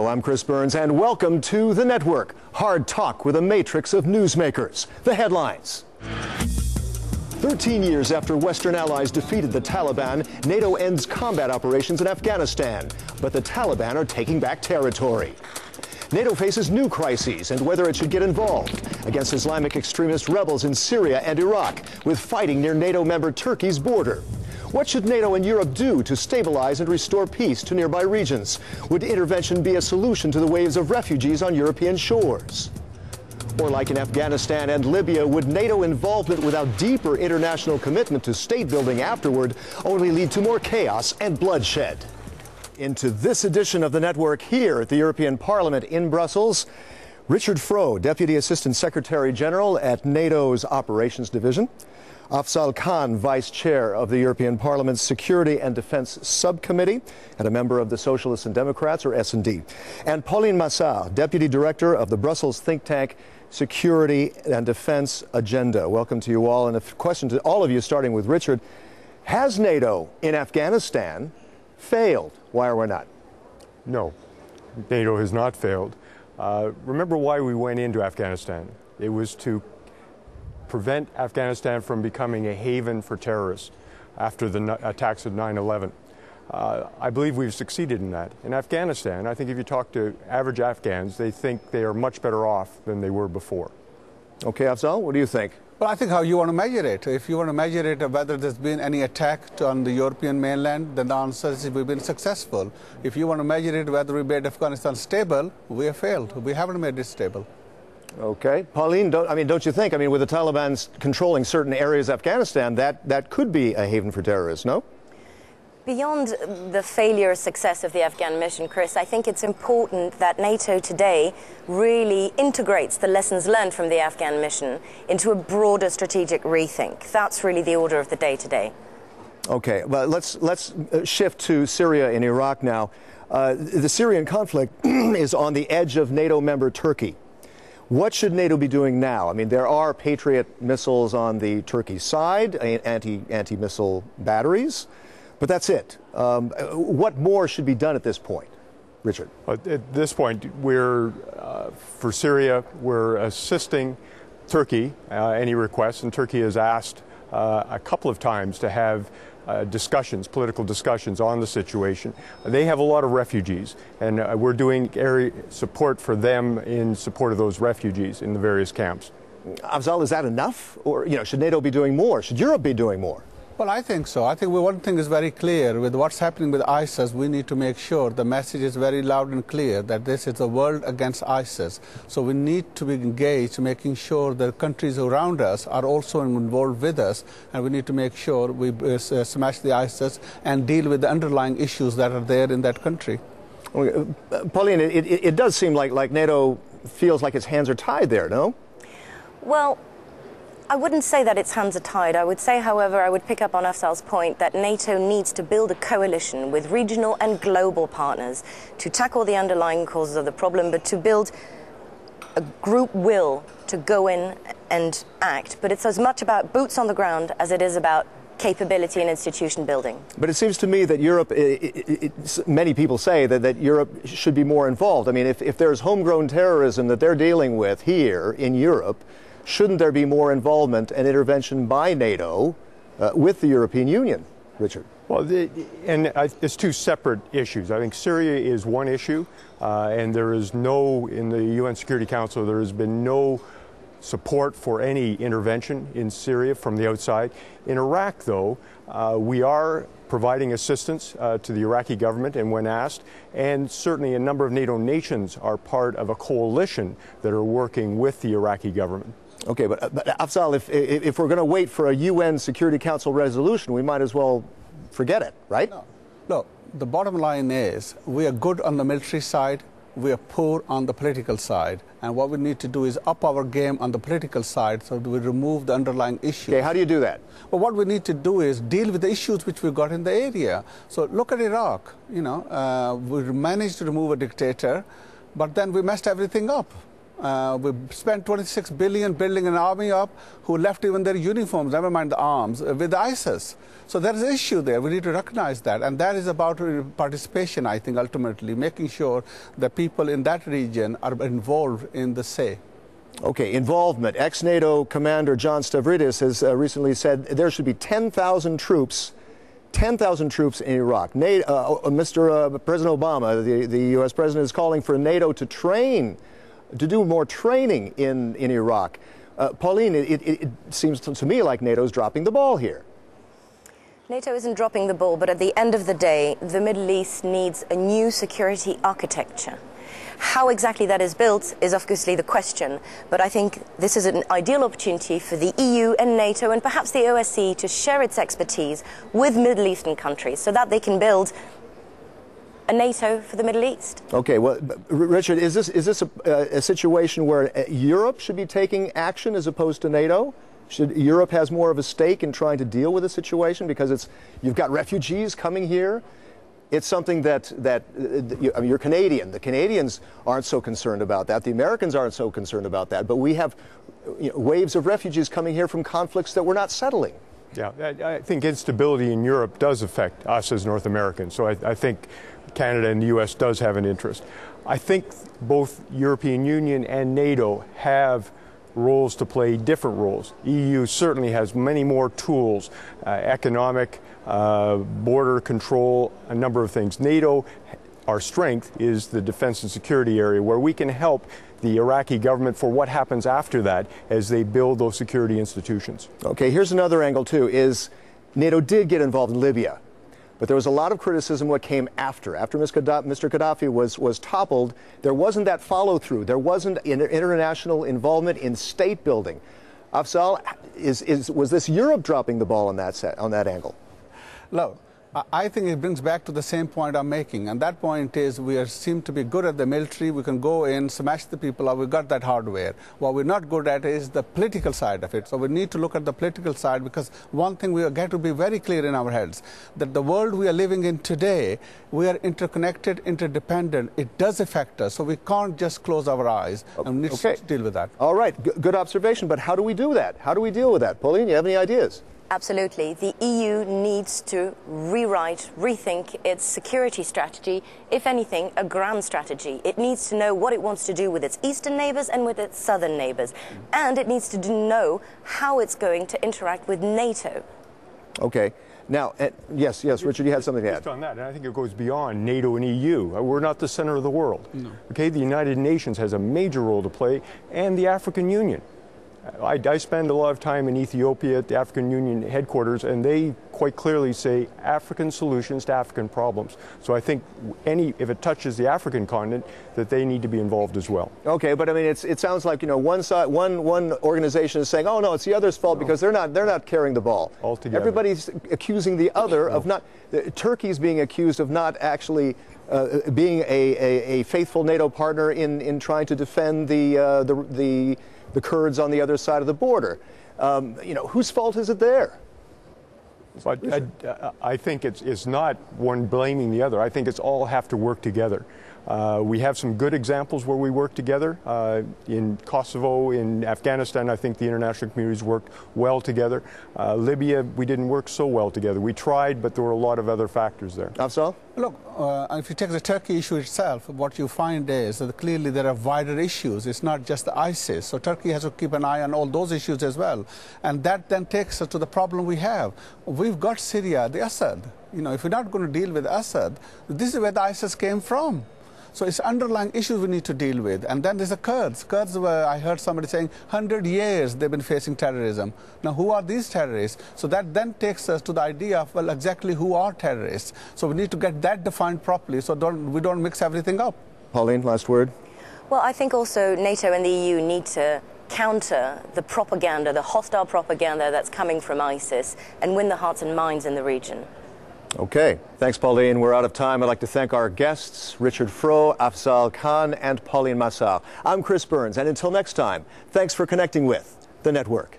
Hello, I'm Chris Burns, and welcome to The Network. Hard talk with a matrix of newsmakers. The headlines. 13 years after Western allies defeated the Taliban, NATO ends combat operations in Afghanistan. But the Taliban are taking back territory. NATO faces new crises and whether it should get involved against Islamic extremist rebels in Syria and Iraq, with fighting near NATO member Turkey's border. What should NATO and Europe do to stabilize and restore peace to nearby regions? Would intervention be a solution to the waves of refugees on European shores? Or like in Afghanistan and Libya, would NATO involvement without deeper international commitment to state building afterward only lead to more chaos and bloodshed? Into this edition of The Network here at the European Parliament in Brussels, Richard Froh, Deputy Assistant Secretary General at NATO's Operations Division, Afzal Khan, Vice Chair of the European Parliament's Security and Defence Subcommittee and a member of the Socialists and Democrats, or S&D, and Pauline Massard, Deputy Director of the Brussels think tank Security and Defence Agenda. Welcome to you all, and a question to all of you, starting with Richard. Has NATO in Afghanistan failed? Why or why not? No, NATO has not failed. Remember why we went into Afghanistan. It was to prevent Afghanistan from becoming a haven for terrorists after the attacks of 9/11. I believe we've succeeded in that. In Afghanistan, I think if you talk to average Afghans, they think they are much better off than they were before. Okay, Afzal, what do you think? Well, I think how you want to measure it. If you want to measure it whether there's been any attack on the European mainland, then the answer is we've been successful. If you want to measure it whether we made Afghanistan stable, we have failed. We haven't made it stable. Okay. Pauline, don't you think, with the Taliban controlling certain areas of Afghanistan, that could be a haven for terrorists, no? Beyond the failure or success of the Afghan mission, Chris, I think it's important that NATO today really integrates the lessons learned from the Afghan mission into a broader strategic rethink. That's really the order of the day today. Okay, well, let's shift to Syria and Iraq now. The Syrian conflict is on the edge of NATO member Turkey. What should NATO be doing now? There are Patriot missiles on the Turkey side, anti-missile batteries, but that's it. What more should be done at this point? Richard? At this point, for Syria, we're assisting Turkey, any requests, and Turkey has asked a couple of times to have political discussions on the situation. They have a lot of refugees, and we're doing area support for them in support of those refugees in the various camps. Afzal, is that enough? Or, should NATO be doing more? Should Europe be doing more? Well, I think so. I think one thing is very clear. With what's happening with ISIS, we need to make sure the message is very loud and clear that this is a world against ISIS. So we need to be engaged, making sure that countries around us are also involved with us, and we need to make sure we smash the ISIS and deal with the underlying issues that are there in that country. Pauline, it does seem like NATO feels like its hands are tied there, no? Well, I wouldn't say that its hands are tied. I would say, however, I would pick up on Afzal's point that NATO needs to build a coalition with regional and global partners to tackle the underlying causes of the problem, but to build a group will to go in and act. But it's as much about boots on the ground as it is about capability and institution building. But it seems to me that Europe, many people say that Europe should be more involved. If there's homegrown terrorism that they're dealing with here in Europe, shouldn't there be more involvement and intervention by NATO with the European Union, Richard? Well, it's two separate issues. I think Syria is one issue, and there is in the UN Security Council, there has been no support for any intervention in Syria from the outside. In Iraq, though, we are providing assistance to the Iraqi government, and when asked, and certainly a number of NATO nations are part of a coalition that are working with the Iraqi government. Okay, but Afzal, if we're going to wait for a UN Security Council resolution, we might as well forget it, right? No, the bottom line is we are good on the military side, we are poor on the political side, and what we need to do is up our game on the political side so that we remove the underlying issues. Okay, how do you do that? Well, what we need to do is deal with the issues which we've got in the area. So look at Iraq, we managed to remove a dictator, but then we messed everything up. We spent 26 billion building an army up who left even their uniforms, never mind the arms, with ISIS. So there is an issue there. We need to recognize that. And that is about participation, I think, ultimately, making sure that people in that region are involved in the say. Okay, involvement. Ex-NATO commander John Stavridis has recently said there should be 10,000 troops in Iraq. Mr. President Obama, the U.S. president, is calling for NATO to do more training in Iraq. Pauline, it seems to me like NATO's dropping the ball here. NATO isn't dropping the ball, but at the end of the day, the Middle East needs a new security architecture. How exactly that is built is obviously the question, but I think this is an ideal opportunity for the EU and NATO and perhaps the OSCE to share its expertise with Middle Eastern countries so that they can build a NATO for the Middle East. Okay, well, Richard, is this a situation where Europe should be taking action as opposed to NATO? Should Europe has more of a stake in trying to deal with the situation because you've got refugees coming here? It's something that I mean, you're Canadian. The Canadians aren't so concerned about that. The Americans aren't so concerned about that. But we have waves of refugees coming here from conflicts that we're not settling. Yeah, I think instability in Europe does affect us as North Americans. So I think Canada and the U.S. does have an interest. I think both European Union and NATO have roles to play, different roles. EU certainly has many more tools, economic, border control, a number of things. NATO, our strength is the defense and security area where we can help the Iraqi government for what happens after that as they build those security institutions. Okay, here's another angle too, is NATO did get involved in Libya. But there was a lot of criticism what came after. After Mr. Gaddafi was toppled, there wasn't that follow-through. There wasn't international involvement in state building. Afzal, was this Europe dropping the ball on that angle? Look, I think it brings back to the same point I'm making, and that point is we seem to be good at the military. We can go in, smash the people out. We've got that hardware. What we're not good at is the political side of it. So we need to look at the political side because one thing we get to be very clear in our heads, that the world we are living in today, we are interconnected, interdependent. It does affect us, so we can't just close our eyes and we need to deal with that. All right, good observation, but how do we do that? How do we deal with that? Pauline, you have any ideas? Absolutely. The EU needs to rewrite, rethink its security strategy, if anything, a grand strategy. It needs to know what it wants to do with its eastern neighbours and with its southern neighbours. And it needs to know how it's going to interact with NATO. Okay. Now, yes, Richard, you had something to add. Just on that, and I think it goes beyond NATO and EU. We're not the center of the world. No. Okay, the United Nations has a major role to play, and the African Union. I spend a lot of time in Ethiopia at the African Union headquarters, and they quite clearly say African solutions to African problems. So I think if it touches the African continent, that they need to be involved as well. Okay, but I mean, it sounds like one organization is saying, oh no, it's the other's fault because they're not carrying the ball. Altogether. Everybody's accusing the other of not. Turkey's being accused of not actually being a faithful NATO partner in trying to defend the Kurds on the other side of the border. Whose fault is it there? But I think it's not one blaming the other. I think it's all have to work together. We have some good examples where we work together. In Kosovo, in Afghanistan, I think the international communities worked well together. Libya, we didn't work so well together. We tried, but there were a lot of other factors there. Afzal? Look, if you take the Turkey issue itself, what you find is that clearly there are wider issues. It's not just the ISIS. So Turkey has to keep an eye on all those issues as well. And that then takes us to the problem we have. We've got Syria, the Assad. If we're not going to deal with Assad, this is where the ISIS came from. So it's underlying issues we need to deal with. And then there's the Kurds. Kurds were, I heard somebody saying, 100 years they've been facing terrorism. Now, who are these terrorists? So that then takes us to the idea of, well, exactly who are terrorists? So we need to get that defined properly so we don't mix everything up. Pauline, last word. Well, I think also NATO and the EU need to counter the propaganda, the hostile propaganda that's coming from ISIS and win the hearts and minds in the region. Okay. Thanks, Pauline. We're out of time. I'd like to thank our guests, Richard Froh, Afzal Khan, and Pauline Massar. I'm Chris Burns, and until next time, thanks for connecting with The Network.